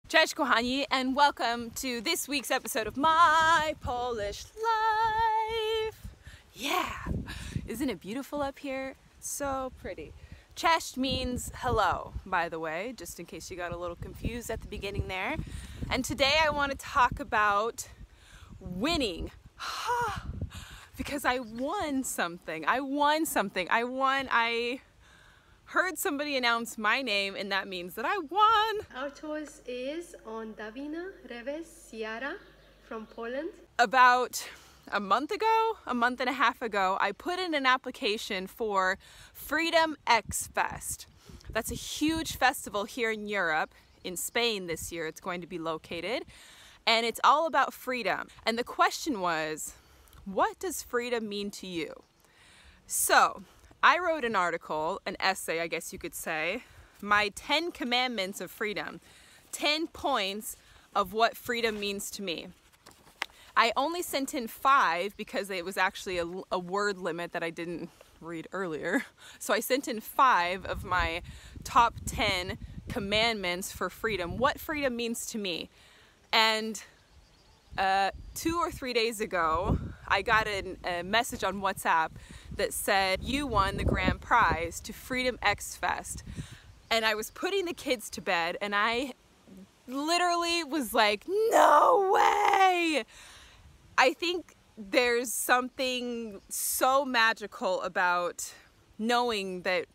Cześć kochani, and welcome to this week's episode of My Polish Life. Yeah, isn't it beautiful up here? So pretty. Cześć means hello, by the way, just in case you got a little confused at the beginning there. And today I want to talk about winning. Because I won something. I heard somebody announce my name, and that means that I won. Our choice is on Davina Reves Ciara from Poland. About a month and a half ago, I put in an application for Freedom X Fest. That's a huge festival here in Europe. In Spain this year, it's going to be located. And it's all about freedom. And the question was, what does freedom mean to you? So, I wrote an article, an essay, I guess you could say, my 10 commandments of freedom, 10 points of what freedom means to me. I only sent in 5 because it was actually a word limit that I didn't read earlier. So I sent in 5 of my top 10 commandments for freedom, what freedom means to me. And 2 or 3 days ago, I got a message on WhatsApp that said, you won the grand prize to Freedom X Fest. And I was putting the kids to bed and I literally was like, no way! I think there's something so magical about knowing that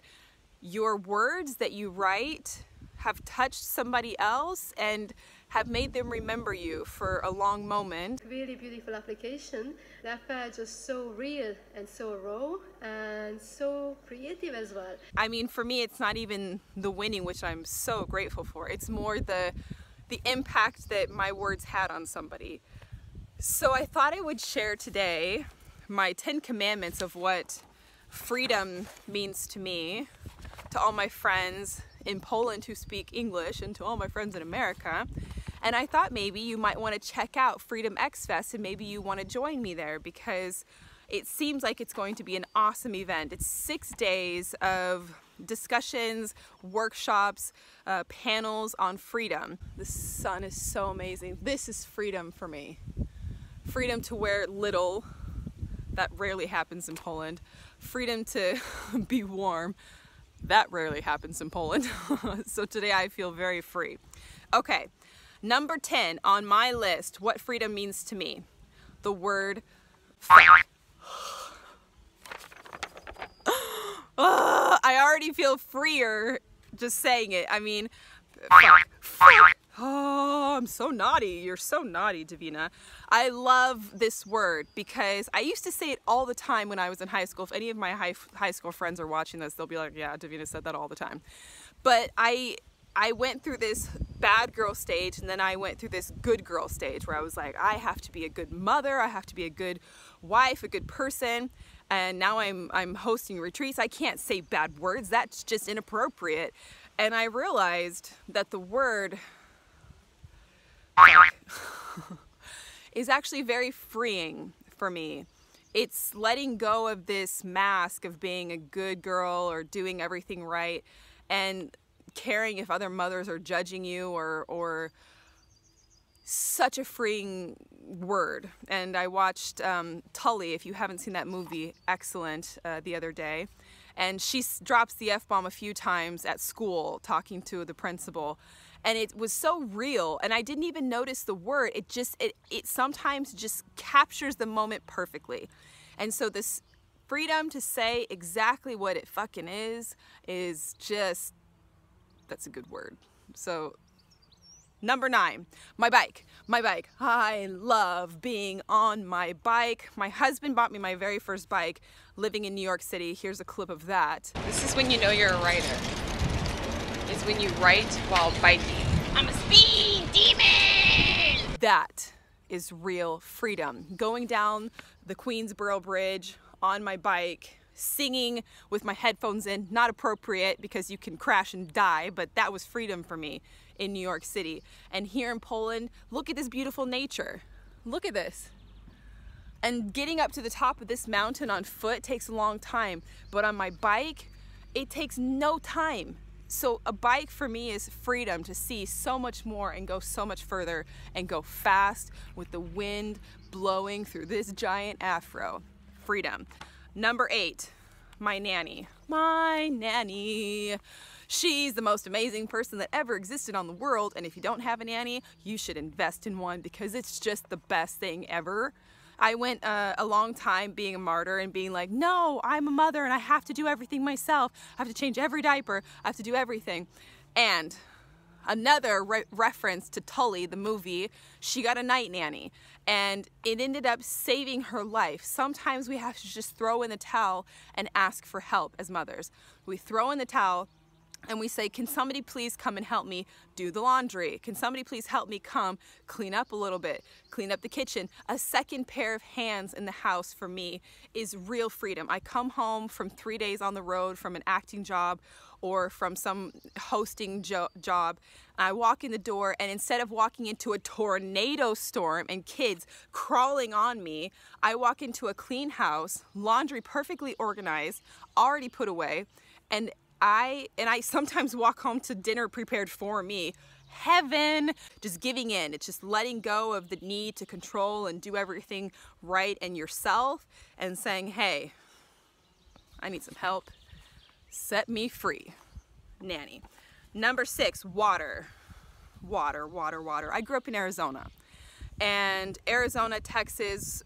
your words that you write have touched somebody else and have made them remember you for a long moment. Really beautiful application that felt just so real and so raw and so creative as well. I mean, for me, it's not even the winning, which I'm so grateful for. It's more the impact that my words had on somebody. So I thought I would share today my 10 commandments of what freedom means to me, to all my friends in Poland who speak English, and to all my friends in America. And I thought maybe you might want to check out Freedom X Fest and maybe you want to join me there because it seems like it's going to be an awesome event. It's 6 days of discussions, workshops, panels on freedom. The sun is so amazing. This is freedom for me. Freedom to wear little. That rarely happens in Poland. Freedom to be warm. That rarely happens in Poland. So today I feel very free. Okay, number 10 on my list, what freedom means to me. The word fuck. I already feel freer just saying it. I mean, fuck. Oh, I'm so naughty. You're so naughty, Davina. I love this word because I used to say it all the time when I was in high school. If any of my high school friends are watching this, they'll be like, yeah, Davina said that all the time. But I went through this bad girl stage and then I went through this good girl stage where I was like, I have to be a good mother, I have to be a good wife, a good person. And now I'm hosting retreats. I can't say bad words. That's just inappropriate. And I realized that the word is actually very freeing for me. It's letting go of this mask of being a good girl or doing everything right and caring if other mothers are judging you or such a freeing word. And I watched Tully, if you haven't seen that movie, excellent, the other day. And she drops the F-bomb a few times at school talking to the principal. And it was so real, and I didn't even notice the word. It sometimes just captures the moment perfectly. And so this freedom to say exactly what it fucking is just, that's a good word. So, number 9, my bike. I love being on my bike. My husband bought me my very first bike living in New York City. Here's a clip of that. This is when you know you're a writer. Is when you write while biking. I'm a speed demon! That is real freedom. Going down the Queensboro Bridge on my bike, singing with my headphones in, not appropriate because you can crash and die, but that was freedom for me in New York City. And here in Poland, look at this beautiful nature. Look at this. And getting up to the top of this mountain on foot takes a long time, but on my bike, it takes no time. So a bike for me is freedom to see so much more and go so much further and go fast with the wind blowing through this giant afro. Freedom. Number 8, my nanny. My nanny. She's the most amazing person that ever existed on the world, and if you don't have a nanny, you should invest in one because it's just the best thing ever. I went a long time being a martyr and being like, no, I'm a mother and I have to do everything myself. I have to change every diaper. I have to do everything. And another reference to Tully, the movie, she got a night nanny and it ended up saving her life. Sometimes we have to just throw in the towel and ask for help as mothers. We throw in the towel and we say, can somebody please come and help me do the laundry? Can somebody please help me come clean up a little bit, clean up the kitchen? A second pair of hands in the house for me is real freedom. I come home from 3 days on the road from an acting job or from some hosting job. I walk in the door and instead of walking into a tornado storm and kids crawling on me, I walk into a clean house, laundry perfectly organized, already put away, and I sometimes walk home to dinner prepared for me. Heaven, just giving in. It's just letting go of the need to control and do everything right and yourself and saying, hey, I need some help. Set me free. Nanny. Number 6, water. Water, water, water. I grew up in Arizona. And Arizona, Texas,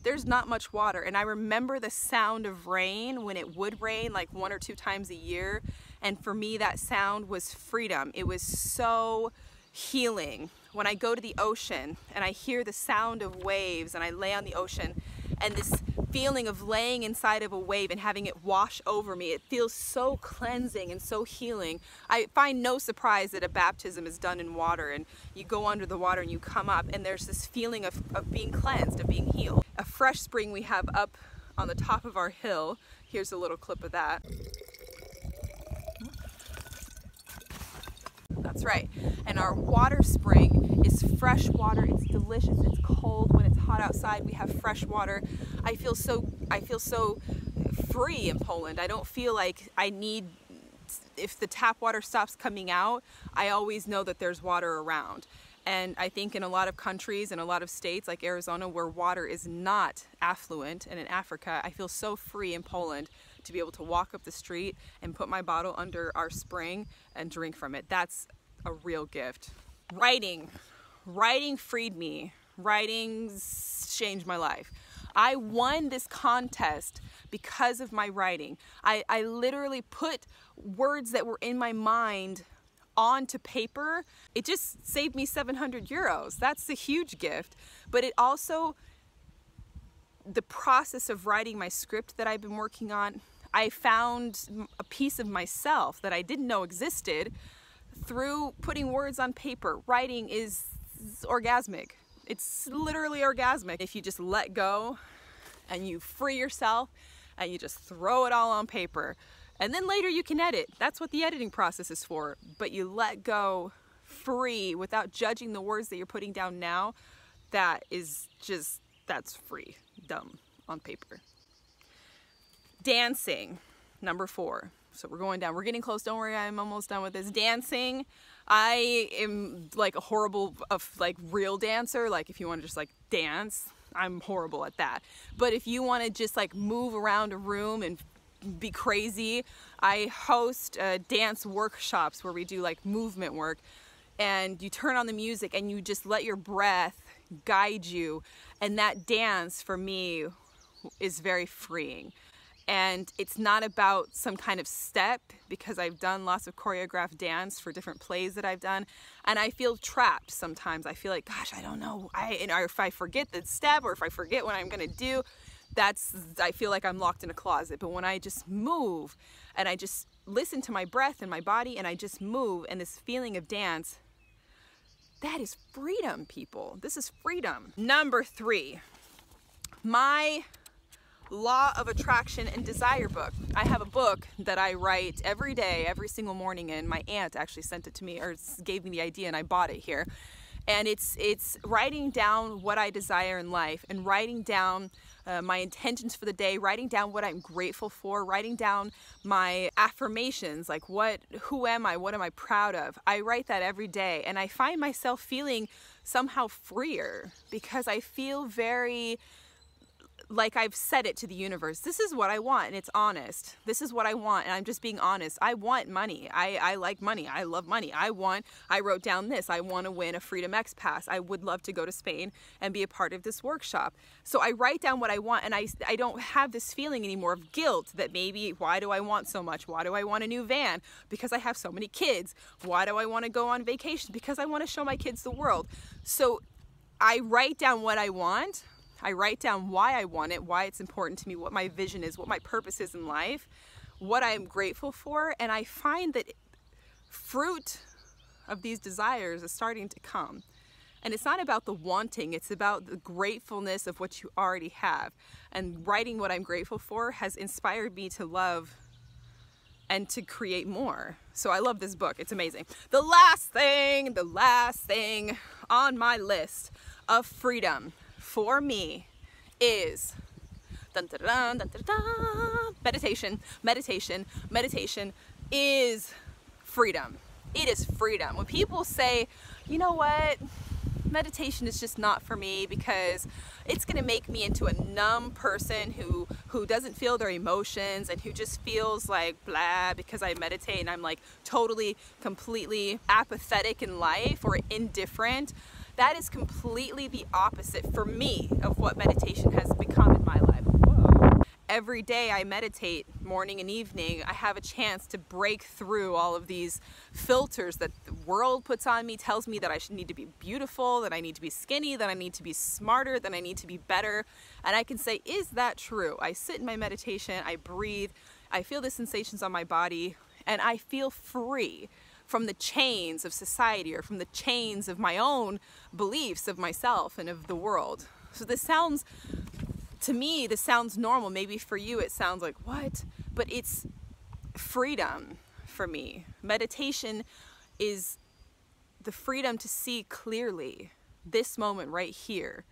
there's not much water, and I remember the sound of rain when it would rain like 1 or 2 times a year, and for me that sound was freedom. It was so healing. When I go to the ocean and I hear the sound of waves and I lay on the ocean and this feeling of laying inside of a wave and having it wash over me, it feels so cleansing and so healing. I find no surprise that a baptism is done in water and you go under the water and you come up and there's this feeling of being cleansed, of being healed. A fresh spring we have up on the top of our hill. Here's a little clip of that. That's right. And our water spring is fresh water. It's delicious. It's cold. When it's hot outside, we have fresh water. I feel so free in Poland. I don't feel like I need, if the tap water stops coming out, I always know that there's water around. And I think in a lot of countries and a lot of states like Arizona where water is not affluent, and in Africa, I feel so free in Poland to be able to walk up the street and put my bottle under our spring and drink from it. That's a real gift. Writing. Writing freed me. Writing changed my life. I won this contest because of my writing. I literally put words that were in my mind onto paper. It just saved me 700 euros. That's a huge gift. But it also, the process of writing my script that I've been working on, I found a piece of myself that I didn't know existed through putting words on paper. Writing is orgasmic. It's literally orgasmic. If you just let go and you free yourself and you just throw it all on paper. And then later you can edit. That's what the editing process is for. But you let go free without judging the words that you're putting down now. That is just, that's free. Dumb on paper. Dancing, number 4. So we're going down. We're getting close. Don't worry, I'm almost done with this. Dancing. I am like a horrible, real dancer. Like if you want to just like dance, I'm horrible at that. But if you want to just like move around a room and be crazy, I host dance workshops where we do like movement work, and you turn on the music and you just let your breath guide you, and that dance for me is very freeing. And it's not about some kind of step, because I've done lots of choreographed dance for different plays that I've done, and I feel trapped sometimes. I feel like, gosh, I don't know, or if I forget the step, or if I forget what I'm gonna do, I feel like I'm locked in a closet. But when I just move and I just listen to my breath and my body and I just move, and this feeling of dance, that is freedom, people. This is freedom. Number 3, my Law of Attraction and Desire book. I have a book that I write every day, every single morning, and my aunt actually sent it to me, or gave me the idea, and I bought it here. And it's writing down what I desire in life, and writing down my intentions for the day, writing down what I'm grateful for, writing down my affirmations, like who am I, what am I proud of. I write that every day, and I find myself feeling somehow freer because I feel very like I've said it to the universe. This is what I want, and it's honest. This is what I want, and I'm just being honest. I want money. I like money. I love money. I wrote down this. I want to win a Freedom X Pass. I would love to go to Spain and be a part of this workshop. So I write down what I want, and I don't have this feeling anymore of guilt that maybe, why do I want so much? Why do I want a new van? Because I have so many kids. Why do I want to go on vacation? Because I want to show my kids the world. So I write down what I want. I write down why I want it, why it's important to me, what my vision is, what my purpose is in life, what I am grateful for, and I find that fruit of these desires is starting to come. And it's not about the wanting, it's about the gratefulness of what you already have. And writing what I'm grateful for has inspired me to love and to create more. So I love this book, it's amazing. The last thing on my list of freedom for me is meditation. Meditation is freedom. It is freedom. When people say, you know what, meditation is just not for me because it's going to make me into a numb person who doesn't feel their emotions and who just feels like blah because I meditate and I'm like totally, completely apathetic in life or indifferent. That is completely the opposite for me of what meditation has become in my life. Whoa. Every day I meditate, morning and evening, I have a chance to break through all of these filters that the world puts on me, tells me that I need to be beautiful, that I need to be skinny, that I need to be smarter, that I need to be better. And I can say, is that true? I sit in my meditation, I breathe, I feel the sensations on my body, and I feel free from the chains of society or from the chains of my own beliefs of myself and of the world. So this sounds, to me, this sounds normal. Maybe for you it sounds like, what? But it's freedom for me. Meditation is the freedom to see clearly this moment right here.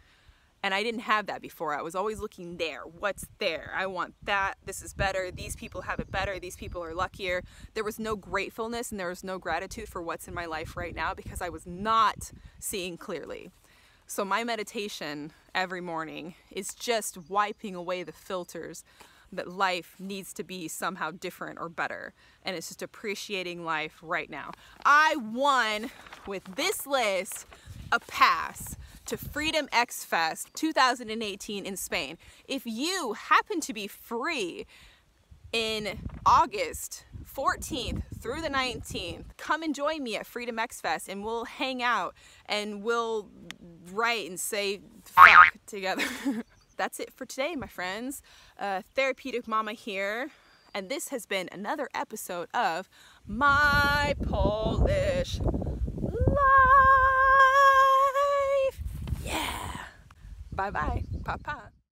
And I didn't have that before. I was always looking there. What's there? I want that. This is better. These people have it better. These people are luckier. There was no gratefulness and there was no gratitude for what's in my life right now because I was not seeing clearly. So my meditation every morning is just wiping away the filters that life needs to be somehow different or better. And it's just appreciating life right now. I won with this list a pass to Freedom X Fest 2018 in Spain. If you happen to be free in August 14th through the 19th, come and join me at Freedom X Fest and we'll hang out and we'll write and say fuck together. That's it for today, my friends. Therapeutic Mama here, and this has been another episode of My Polish Life. Yeah. Bye-bye. Pa-pa.